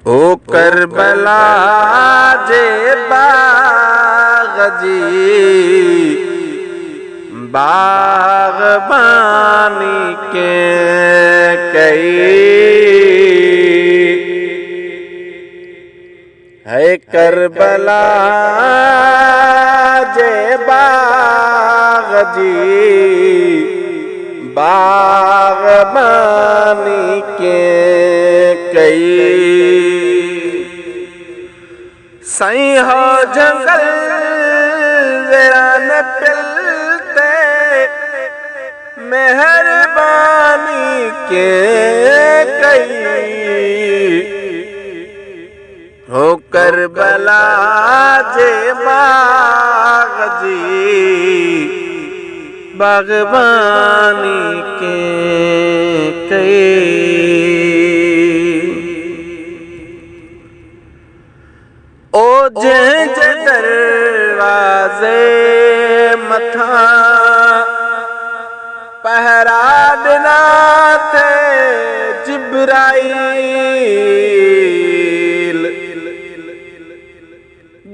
ओ Karbala जे बाग जी बागबानी के कई है करबला जे बाग जी बागबानी के कई सही हो जंगल वीरान पिलते मेहरबानी के कई हो करबला जे बाग जी बागबानी के कई ओ जंहिं जे दरवाज़े मथा पहरा ॾिना थे जिब्राईल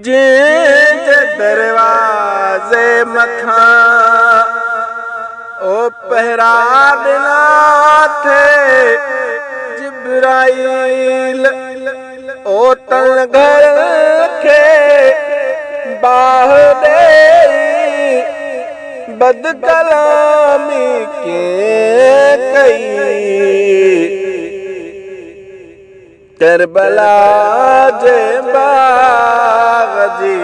जंहिं जे दरवाज़े मथा ओ पहरा ॾिना थे जिब्राईल ओ तन घर के बाह दे बद कलामी के कई करबला जे बाग जी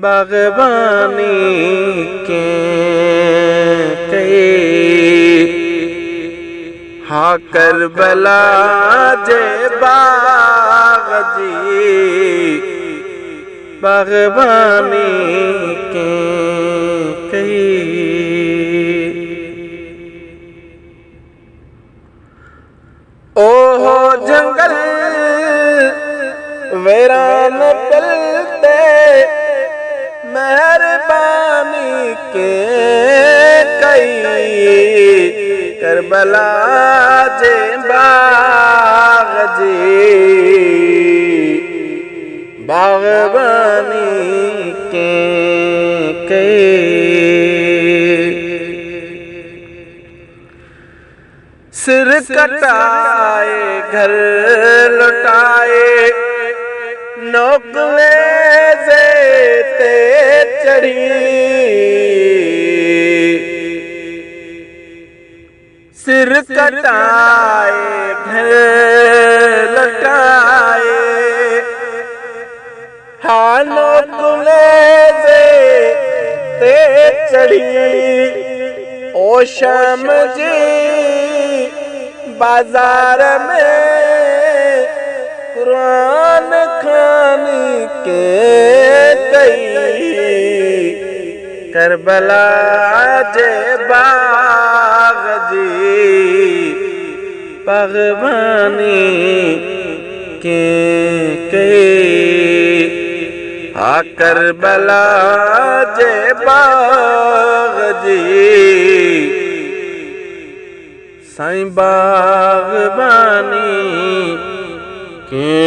बागबानी के कई हा करबला जे बाग जी बागबानी के कई ओहो जंगल वीरान पिलते मेहरबानी के कई करबला जे बाग जी बागबानी के कई सिर कटाए घर लुटाए नौकले से ते चढ़ी सिर कटाए घर लुटाए हानो कुले से ते चढ़ी ओ शाम जी बाजार में कुरान खानी के कई करबला जे बाग जी बागबानी के कई हा करबला जे बाग जी साईं बागबानी के